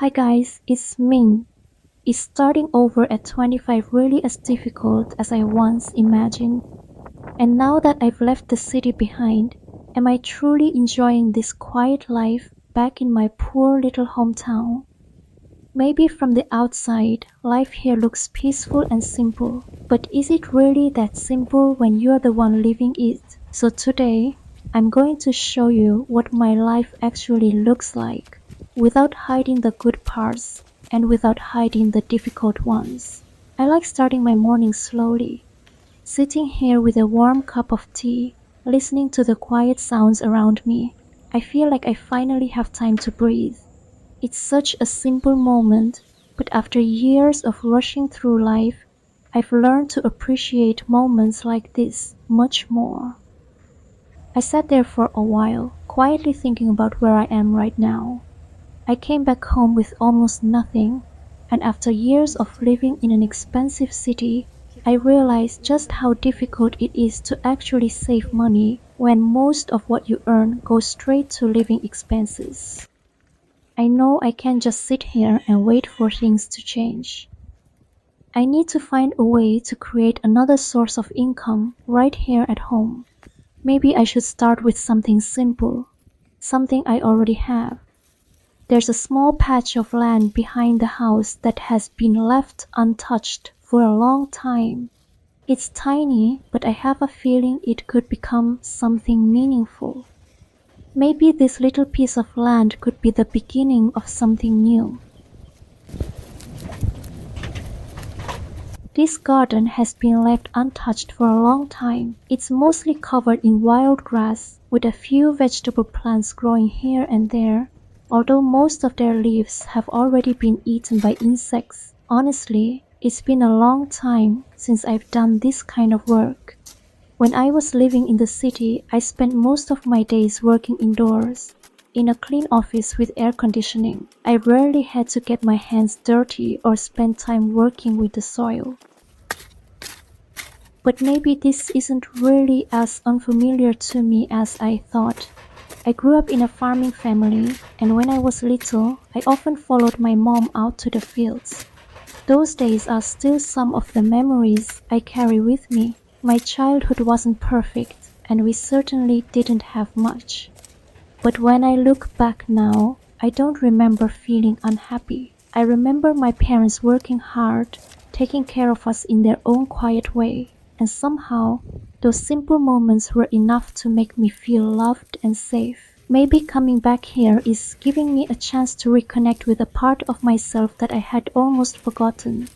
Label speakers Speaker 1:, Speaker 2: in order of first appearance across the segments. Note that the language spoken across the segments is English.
Speaker 1: Hi guys, it's Min. Is starting over at 25 really as difficult as I once imagined? And now that I've left the city behind, am I truly enjoying this quiet life back in my poor little hometown? Maybe from the outside, life here looks peaceful and simple, but is it really that simple when you're the one living it? So today, I'm going to show you what my life actually looks like, without hiding the good parts and without hiding the difficult ones. I like starting my morning slowly, sitting here with a warm cup of tea, listening to the quiet sounds around me. I feel like I finally have time to breathe. It's such a simple moment, but after years of rushing through life, I've learned to appreciate moments like this much more. I sat there for a while, quietly thinking about where I am right now. I came back home with almost nothing, and after years of living in an expensive city, I realized just how difficult it is to actually save money when most of what you earn goes straight to living expenses. I know I can't just sit here and wait for things to change. I need to find a way to create another source of income right here at home. Maybe I should start with something simple, something I already have. There's a small patch of land behind the house that has been left untouched for a long time. It's tiny, but I have a feeling it could become something meaningful. Maybe this little piece of land could be the beginning of something new. This garden has been left untouched for a long time. It's mostly covered in wild grass, with a few vegetable plants growing here and there, although most of their leaves have already been eaten by insects. Honestly, it's been a long time since I've done this kind of work. When I was living in the city, I spent most of my days working indoors, in a clean office with air conditioning. I rarely had to get my hands dirty or spend time working with the soil. But maybe this isn't really as unfamiliar to me as I thought. I grew up in a farming family, and when I was little, I often followed my mom out to the fields. Those days are still some of the memories I carry with me. My childhood wasn't perfect, and we certainly didn't have much. But when I look back now, I don't remember feeling unhappy. I remember my parents working hard, taking care of us in their own quiet way, and somehow those simple moments were enough to make me feel loved and safe. Maybe coming back here is giving me a chance to reconnect with a part of myself that I had almost forgotten.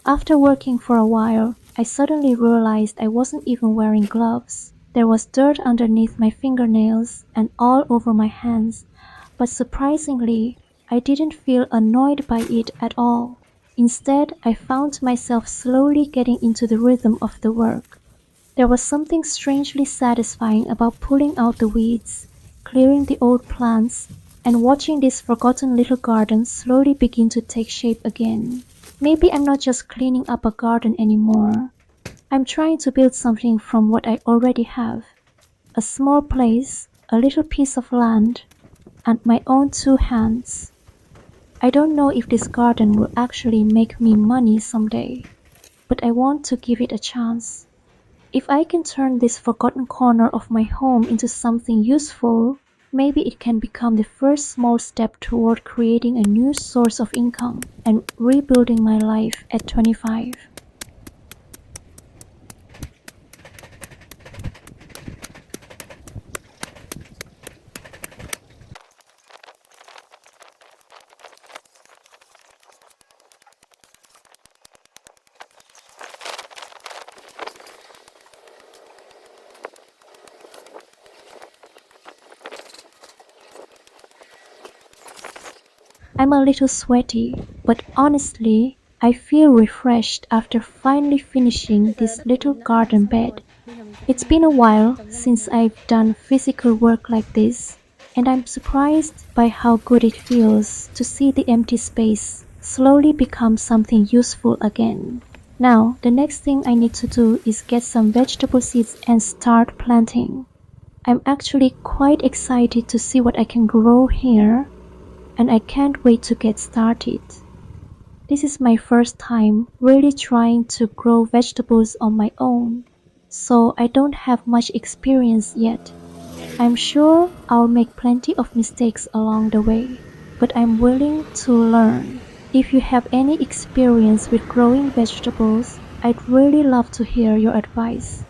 Speaker 1: After working for a while, I suddenly realized I wasn't even wearing gloves. There was dirt underneath my fingernails and all over my hands, but surprisingly, I didn't feel annoyed by it at all. Instead, I found myself slowly getting into the rhythm of the work. There was something strangely satisfying about pulling out the weeds, clearing the old plants, and watching this forgotten little garden slowly begin to take shape again. Maybe I'm not just cleaning up a garden anymore. I'm trying to build something from what I already have. A small place, a little piece of land, and my own two hands. I don't know if this garden will actually make me money someday, but I want to give it a chance. If I can turn this forgotten corner of my home into something useful, maybe it can become the first small step toward creating a new source of income and rebuilding my life at 25. I'm a little sweaty, but honestly, I feel refreshed after finally finishing this little garden bed. It's been a while since I've done physical work like this, And I'm surprised by how good it feels to see the empty space slowly become something useful again. Now, the next thing I need to do is get some vegetable seeds and start planting. I'm actually quite excited to see what I can grow here, and I can't wait to get started. This is my first time really trying to grow vegetables on my own, so I don't have much experience yet. I'm sure I'll make plenty of mistakes along the way, but I'm willing to learn. If you have any experience with growing vegetables, I'd really love to hear your advice.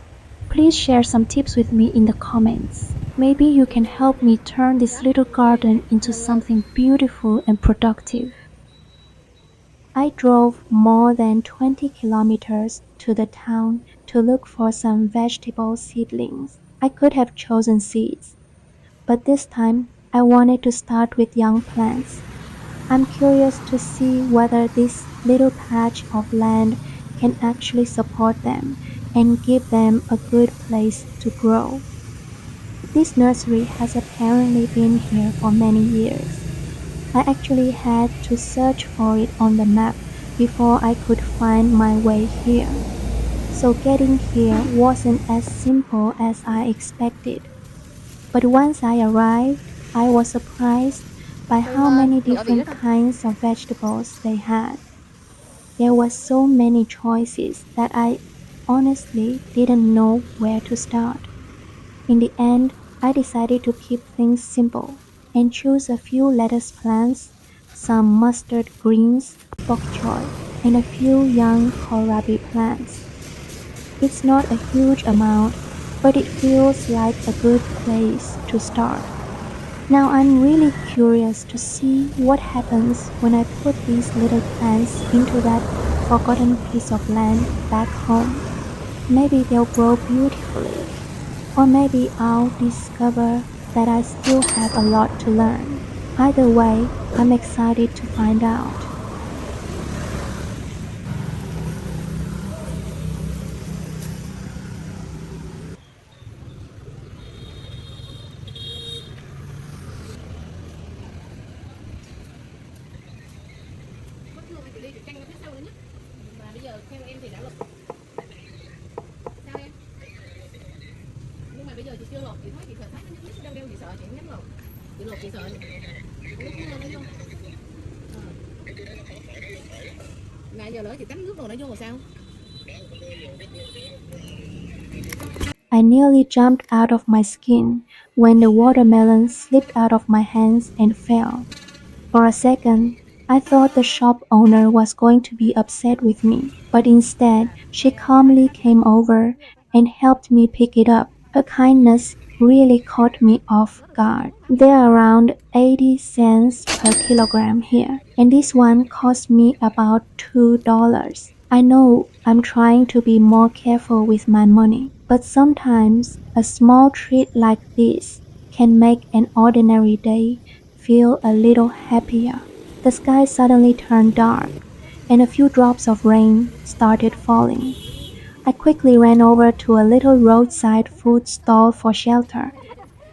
Speaker 1: Please share some tips with me in the comments. Maybe you can help me turn this little garden into something beautiful and productive. I drove more than 20 kilometers to the town to look for some vegetable seedlings. I could have chosen seeds, but this time I wanted to start with young plants. I'm curious to see whether this little patch of land can actually support them and give them a good place to grow. This nursery has apparently been here for many years. I actually had to search for it on the map before I could find my way here. So getting here wasn't as simple as I expected. But once I arrived, I was surprised by how many different kinds of vegetables they had. There were so many choices that I honestly didn't know where to start. In the end, I decided to keep things simple and choose a few lettuce plants, some mustard greens, bok choy, and a few young kohlrabi plants. It's not a huge amount, but it feels like a good place to start. Now I'm really curious to see what happens when I put these little plants into that forgotten piece of land back home. Maybe they'll grow beautifully, or maybe I'll discover that I still have a lot to learn. Either way, I'm excited to find out. I nearly jumped out of my skin when the watermelon slipped out of my hands and fell. For a second, I thought the shop owner was going to be upset with me, but instead she calmly came over and helped me pick it up. Her kindness really caught me off guard. They're around 80 cents per kilogram here, and this one cost me about $2. I know I'm trying to be more careful with my money, but sometimes a small treat like this can make an ordinary day feel a little happier. The sky suddenly turned dark, and a few drops of rain started falling. I quickly ran over to a little roadside food stall for shelter.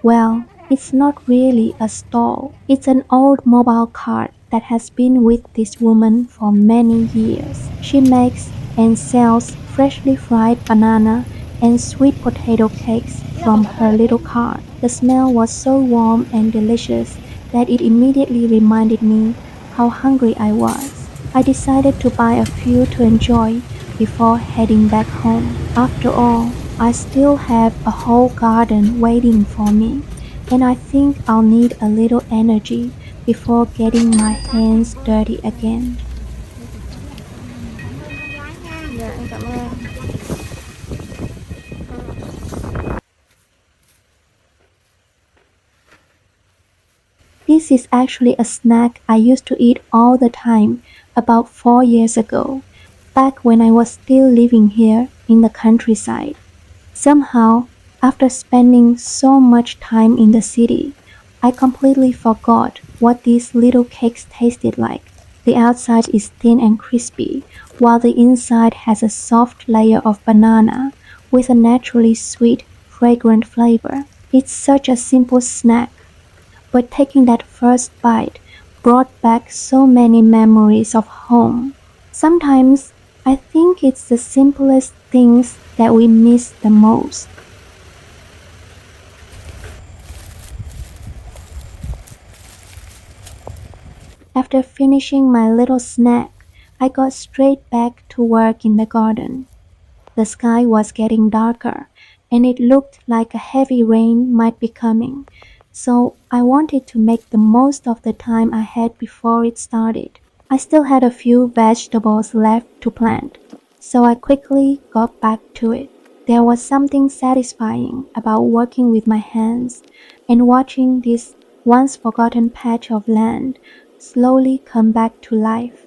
Speaker 1: Well, it's not really a stall. It's an old mobile cart that has been with this woman for many years. She makes and sells freshly fried banana and sweet potato cakes from her little cart. The smell was so warm and delicious that it immediately reminded me how hungry I was. I decided to buy a few to enjoy before heading back home. After all, I still have a whole garden waiting for me, and I think I'll need a little energy before getting my hands dirty again.
Speaker 2: Dạ em cảm ơn.
Speaker 1: This is actually a snack I used to eat all the time about 4 years ago, back when I was still living here in the countryside. Somehow, after spending so much time in the city, I completely forgot what these little cakes tasted like. The outside is thin and crispy, while the inside has a soft layer of banana with a naturally sweet, fragrant flavor. It's such a simple snack, but taking that first bite brought back so many memories of home. Sometimes I think it's the simplest things that we miss the most. After finishing my little snack, I got straight back to work in the garden. The sky was getting darker, and it looked like a heavy rain might be coming, so I wanted to make the most of the time I had before it started. I still had a few vegetables left to plant, so I quickly got back to it. There was something satisfying about working with my hands and watching this once forgotten patch of land slowly come back to life.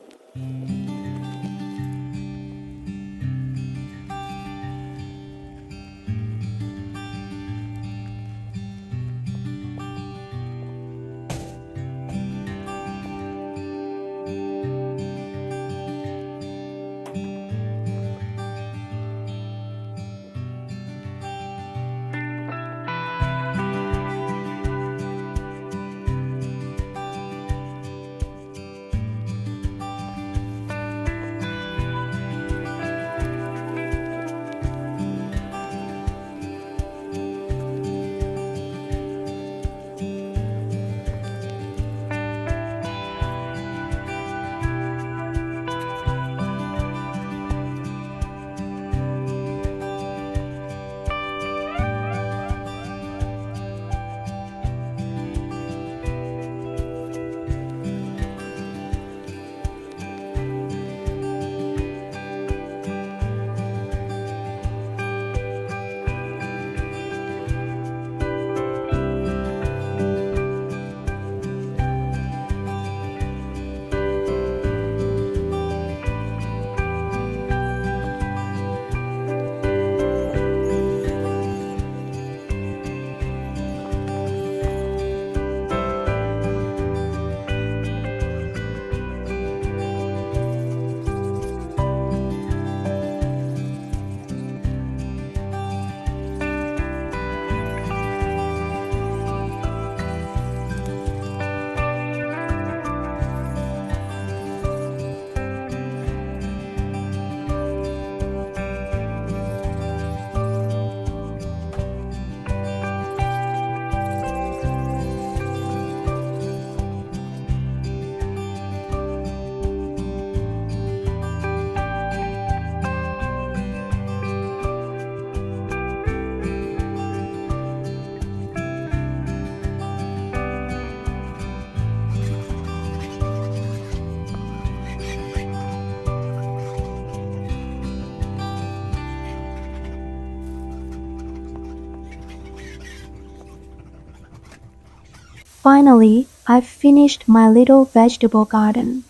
Speaker 1: Finally, I finished my little vegetable garden.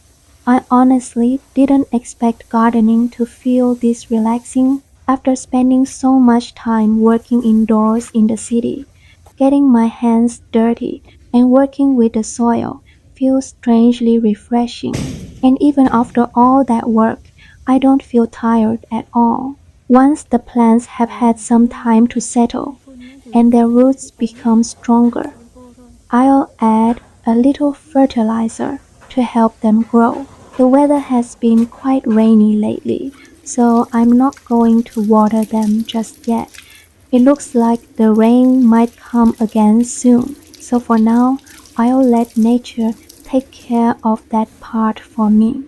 Speaker 1: I honestly didn't expect gardening to feel this relaxing after spending so much time working indoors in the city. Getting my hands dirty and working with the soil feels strangely refreshing. And even after all that work, I don't feel tired at all. Once the plants have had some time to settle and their roots become stronger, I'll add a little fertilizer to help them grow. The weather has been quite rainy lately, so I'm not going to water them just yet. It looks like the rain might come again soon, so for now, I'll let nature take care of that part for me.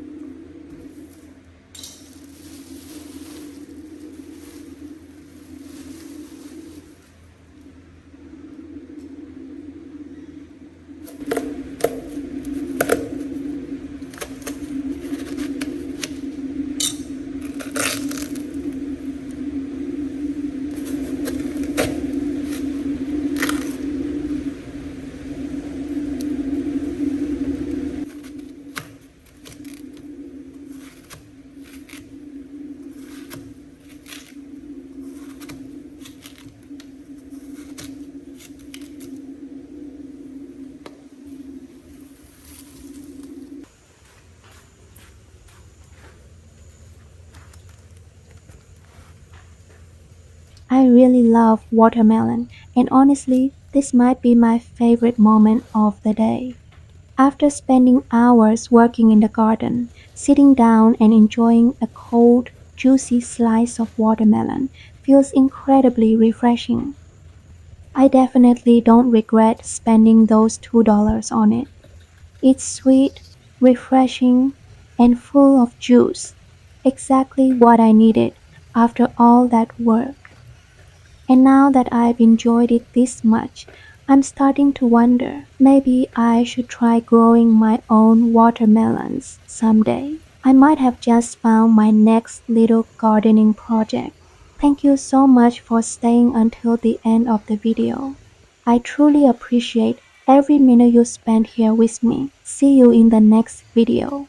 Speaker 1: I really love watermelon, and honestly, This might be my favorite moment of the day. After spending hours working in the garden, sitting down and enjoying a cold, juicy slice of watermelon feels incredibly refreshing. I definitely don't regret spending those $2 on it. It's sweet, refreshing, and full of juice. Exactly what I needed after all that work. And now that I've enjoyed it this much, I'm starting to wonder maybe I should try growing my own watermelons someday. I might have just found my next little gardening project. Thank you so much for staying until the end of the video. I truly appreciate every minute you spent here with me. See you in the next video.